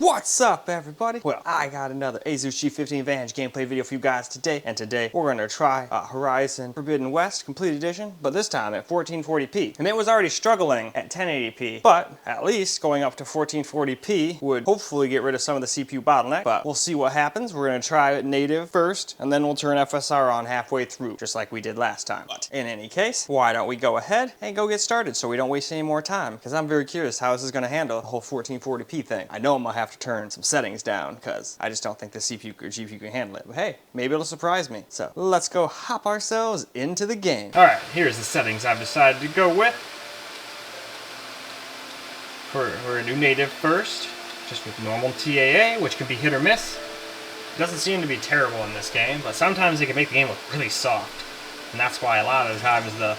What's up, everybody? Well, I got another Asus G15 Advantage gameplay video for you guys today, and today we're going to try Horizon Forbidden West Complete Edition, but this time at 1440p. And it was already struggling at 1080p, but at least going up to 1440p would hopefully get rid of some of the CPU bottleneck, but we'll see what happens. We're going to try it native first, and then we'll turn FSR on halfway through, just like we did last time. But in any case, why don't we go ahead and go get started so we don't waste any more time, because I'm very curious how this is going to handle the whole 1440p thing. I know I'm going to have to turn some settings down because I just don't think the CPU or GPU can handle it. But hey, maybe it'll surprise me. So let's go hop ourselves into the game. All right, here's the settings I've decided to go with. For a new native first, just with normal TAA, which can be hit or miss. It doesn't seem to be terrible in this game, but sometimes it can make the game look really soft. And that's why a lot of the times the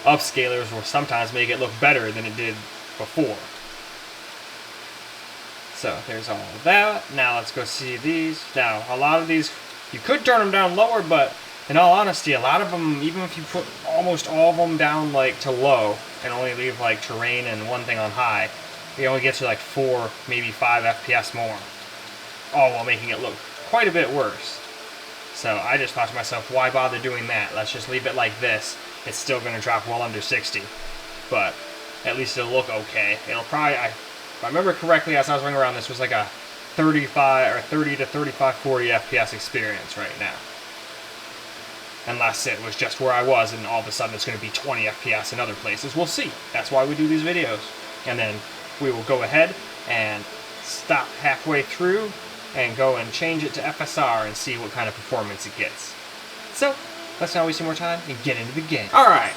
upscalers will sometimes make it look better than it did before. So there's all of that. Now let's go see these. Now a lot of these, you could turn them down lower, but in all honesty, a lot of them, even if you put almost all of them down like to low and only leave like terrain and one thing on high, it only gets you like 4, maybe 5 FPS more, all while making it look quite a bit worse. So I just thought to myself, why bother doing that? Let's just leave it like this. It's still going to drop well under 60, but at least it'll look okay. It'll probably, if I remember correctly, as I was running around, this was like a 30 to 35, 40 FPS experience right now. Unless it was just where I was and all of a sudden it's going to be 20 FPS in other places. We'll see. That's why we do these videos. And then we will go ahead and stop halfway through and go and change it to FSR and see what kind of performance it gets. So, let's not waste any more time and get into the game. Alright.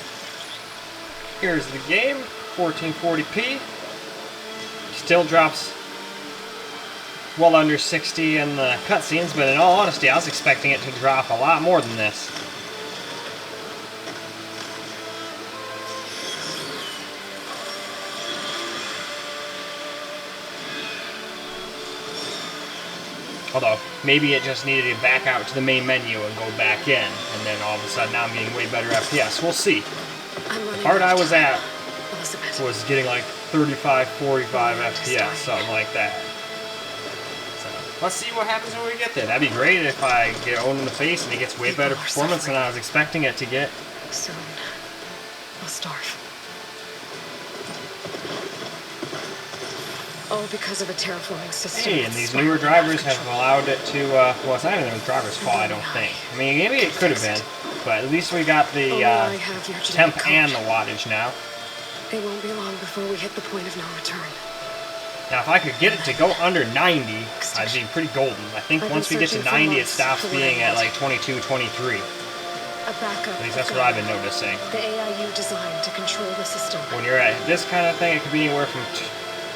Here's the game. 1440p. Still drops well under 60 in the cutscenes, but in all honesty, I was expecting it to drop a lot more than this. Although, maybe it just needed to back out to the main menu and go back in, and then all of a sudden now I'm getting way better FPS. We'll see. The part I was at was getting like 35, 45 FPS, something like that. So, let's see what happens when we get there. That'd be great if I get owned in the face and it gets way better performance than I was expecting it to get. Soon, I'll starve. All because of a terraforming system. Hey, and these newer drivers have allowed it to, well, it's not even the driver's fault, I don't think. I mean, maybe it could have been, but at least we got the temp and the wattage now. It won't be long before we hit the point of no return. Now, if I could get it to go under 90, I'd be pretty golden. I think once we get to 90, it stops being at like 22, 23. At least that's what I've been noticing. The AIU designed to control the system. When you're at this kind of thing, it could be anywhere from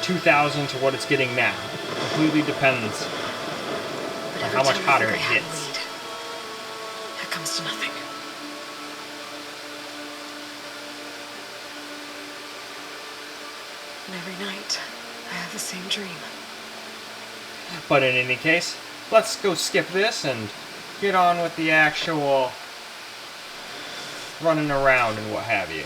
2,000 to what it's getting now. It completely depends on how much hotter it gets. It comes to nothing. And every night, I have the same dream. But in any case, let's go skip this and get on with the actual running around and what have you.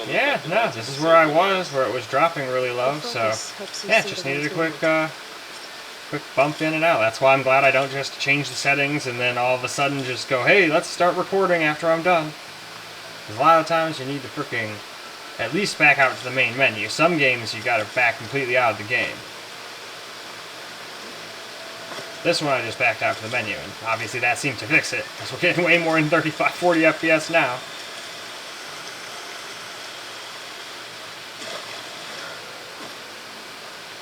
Yeah, no, this is where I was, where it was dropping really low, so yeah, just needed a quick bump in and out. That's why I'm glad I don't just change the settings and then all of a sudden just go, hey, let's start recording after I'm done. Because a lot of times you need to freaking at least back out to the main menu. Some games you gotta back completely out of the game. This one I just backed out to the menu, and obviously that seemed to fix it, because we're getting way more than 35, 40 FPS now.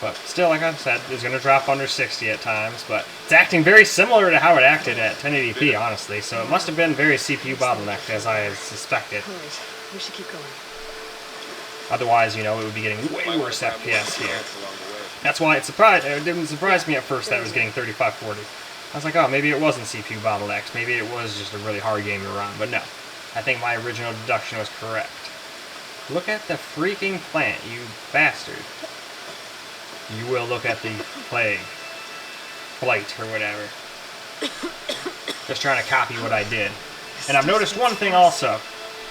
But still, like I said, it's going to drop under 60 at times, but it's acting very similar to how it acted at 1080p, honestly, so it must have been very CPU bottlenecked, as I suspected. Alright, we should keep going. Otherwise, you know, it would be getting way worse FPS here. That's why it didn't surprise me at first that it was getting 35, 40. I was like, oh, maybe it wasn't CPU bottlenecked, maybe it was just a really hard game to run, but no. I think my original deduction was correct. Look at the freaking plant, you bastard. You will look at the blight or whatever. Just trying to copy what I did. And I've noticed one thing also.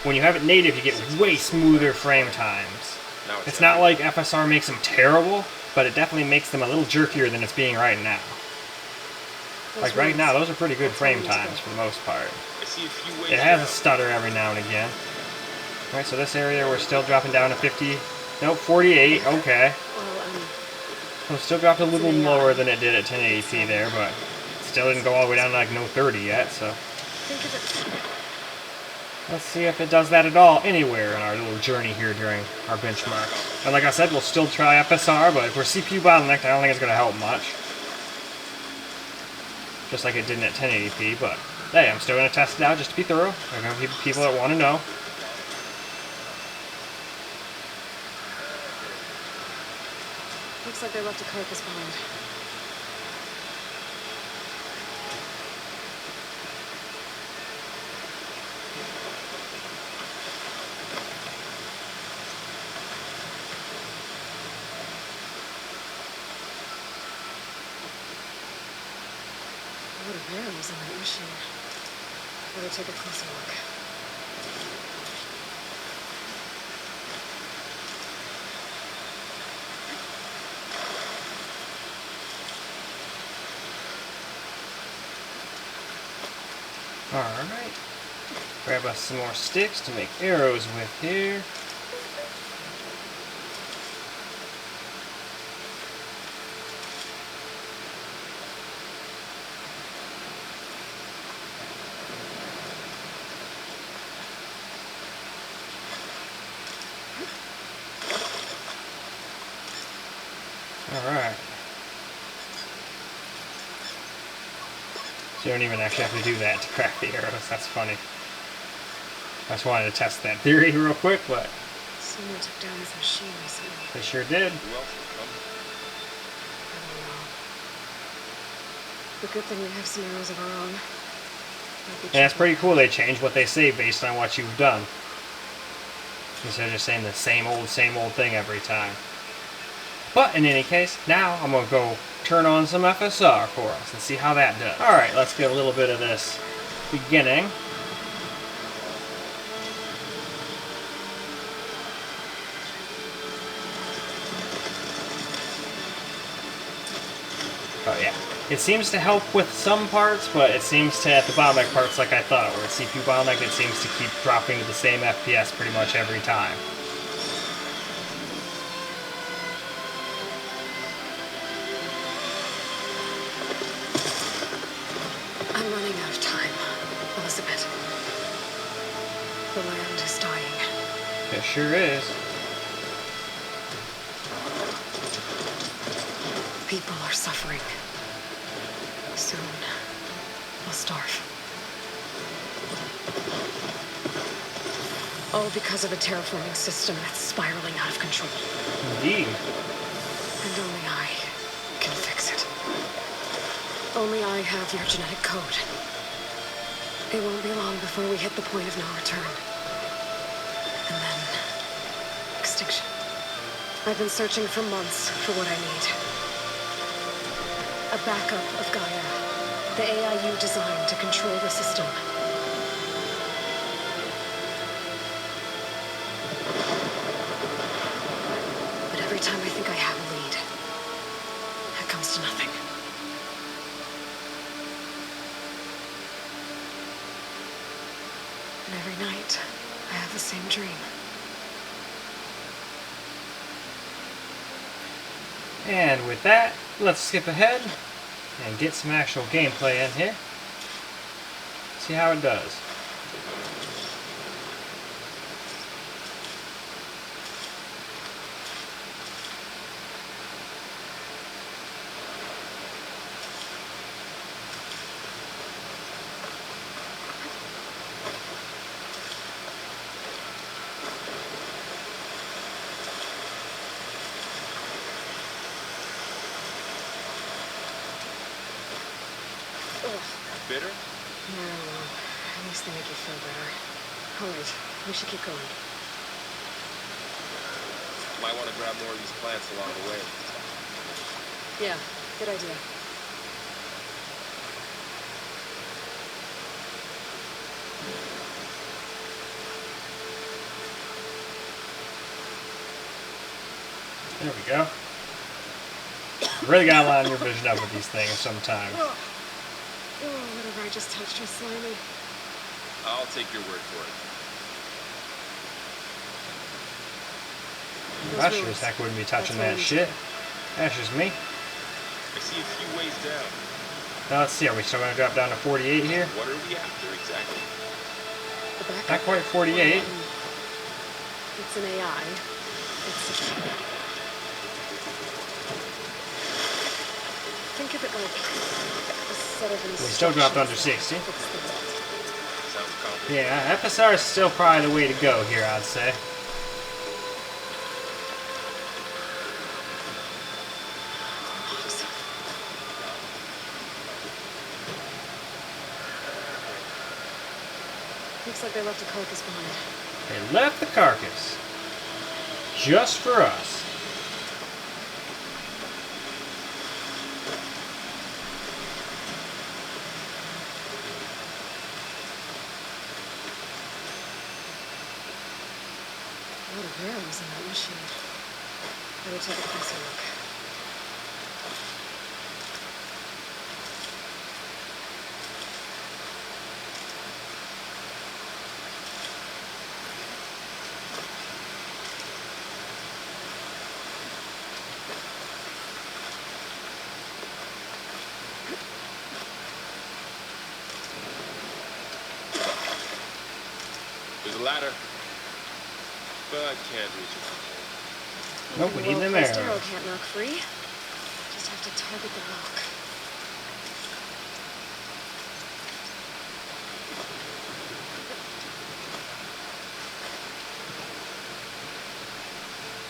When you have it native, you get way smoother frame times. It's not like FSR makes them terrible, but it definitely makes them a little jerkier than it's being right now. Like right now, those are pretty good frame times for the most part. It has a stutter every now and again. Alright, so this area we're still dropping down to 50, nope, 48, okay. So it still dropped a little lower than it did at 1080p there, but still didn't go all the way down to like no 30 yet, so. Let's see if it does that at all anywhere in our little journey here during our benchmark. And like I said, we'll still try FSR, but if we're CPU bottlenecked, I don't think it's going to help much. Just like it didn't at 1080p, but hey, I'm still going to test it out just to be thorough. There are going to be people that want to know. Looks like they left a carcass behind. A lot of arrows on that machine. Better take a closer look. Alright. Grab us some more sticks to make arrows with here. Alright. So you don't even actually have to do that to craft the arrows. That's funny. I just wanted to test that theory real quick, but Someone took down this machine recently. they sure did. I don't know. The good thing we have some arrows of our own. And that's pretty cool. They change what they say based on what you've done. Instead of just saying the same old thing every time. But in any case, now I'm going to go turn on some FSR for us and see how that does. Alright, let's get a little bit of this beginning. Oh yeah. It seems to help with some parts, but it seems to, at the bottleneck parts like I thought, where it's CPU bottleneck, it seems to keep dropping to the same FPS pretty much every time. I'm running out of time, Elizabeth. The land is dying. It sure is. People are suffering. Soon, they'll starve. All because of a terraforming system that's spiraling out of control. Indeed. And only I can fix it. Only I have your genetic code. It won't be long before we hit the point of no return. And then, extinction. I've been searching for months for what I need. A backup of Gaia, the AI you designed to control the system. But every time I think I have a lead, it comes to nothing. And every night, I have the same dream. And with that, let's skip ahead and get some actual gameplay in here. See how it does. Bitter? No, at least they make you feel better. All right, we should keep going. Might want to grab more of these plants along the way. Yeah, good idea. There we go. Really gotta line your vision up with these things sometimes. Oh, whatever I just touched was slimy. I'll take your word for it. I sure as heck wouldn't be touching that shit. That's just me. I see a few ways down. Now let's see, are we still gonna drop down to 48 here? What are we after exactly? The backup. Not quite 48. It's an AI. Think of it like a set of instructions. We still dropped under 60. Sounds complicated. Yeah, FSR is still probably the way to go here, I'd say. Looks like they left a carcass behind. They left the carcass. Just for us. A lot of arrows in that machine. Better take a closer look. There's a ladder. But I can't reach it. Nope, we need them Well-placed arrows. arrow can't knock free. Just have to target the rock.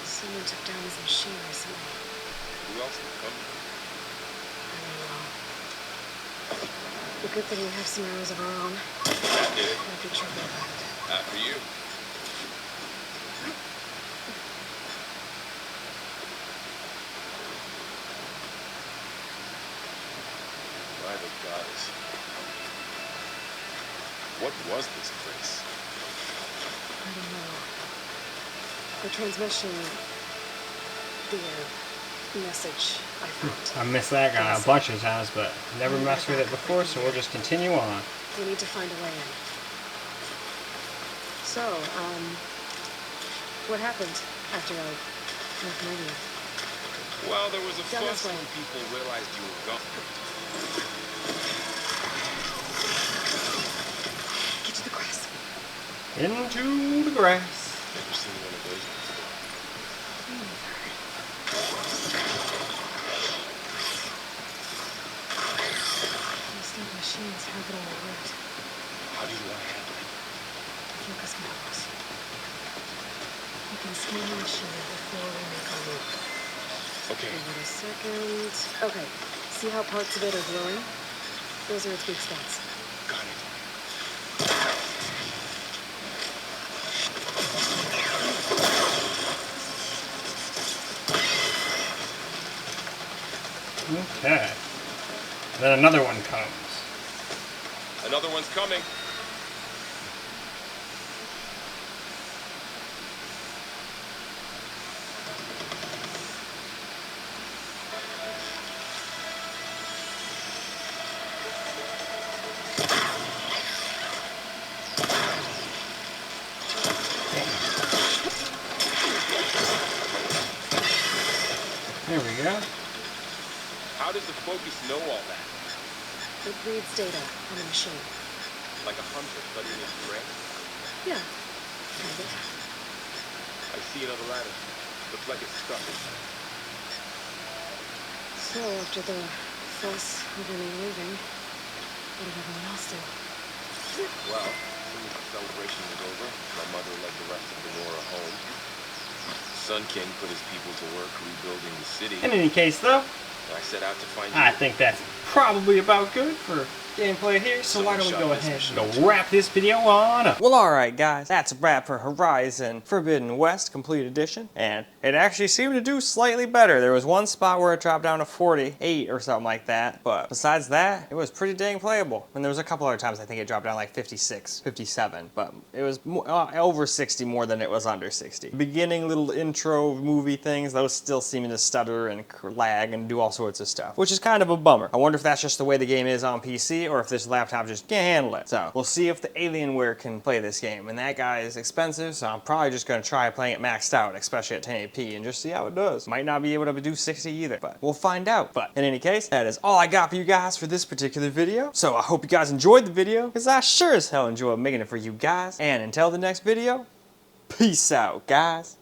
Someone took down his machine recently. Who else can come? I don't know. The good thing we have some arrows of our own. That did it. Might be trouble about it. After you. By the goddess. What was this place? I don't know. The transmission, the message I found. I missed that guy a bunch of times, but never messed with it before, so we'll just continue on. We need to find a way in. So, what happened after I left Meridian? Well, there was a Down this fuss way. when people realized you were gone. Get to the grass. Into the grass. Never seen one of those before. These little machines have it all right. How do you want to handle it? Focus controls. We can scan the machine before we make our move. Okay. Give it a second. Okay. See how parts of it are glowing? Those are its weak spots. Got it. Okay. Then another one comes. Another one's coming. There we go. How does the focus know all that? It reads data on the machine. Like a hunter studying his prey? Yeah. Kind of. I see another ladder. Looks like it's stuck. So after the fuss over me leaving, what did everyone else do? Well, as soon as the celebration was over, my mother led the rest of the Nora home. Sun King put his people to work rebuilding the city. In any case, though, I set out to find I you. think that's probably about good for gameplay here, so why don't we go ahead Mission and go wrap this video on up. Well, alright guys, that's a wrap for Horizon Forbidden West Complete Edition, and it actually seemed to do slightly better. There was one spot where it dropped down to 48 or something like that, but besides that, it was pretty dang playable. And there was a couple other times I think it dropped down like 56, 57, but it was over 60 more than it was under 60. Beginning little intro movie things, those still seeming to stutter and lag and do all sorts of stuff, which is kind of a bummer. I wonder if that's just the way the game is on PC or if this laptop just can't handle it. So we'll see if the Alienware can play this game, and that guy is expensive, so I'm probably just going to try playing it maxed out, especially at 1080p, and just see how it does. Might not be able to do 60 either, but we'll find out. But in any case, that is all I got for you guys for this particular video. So I hope you guys enjoyed the video, because I sure as hell enjoyed making it for you guys. And until the next video, peace out, guys.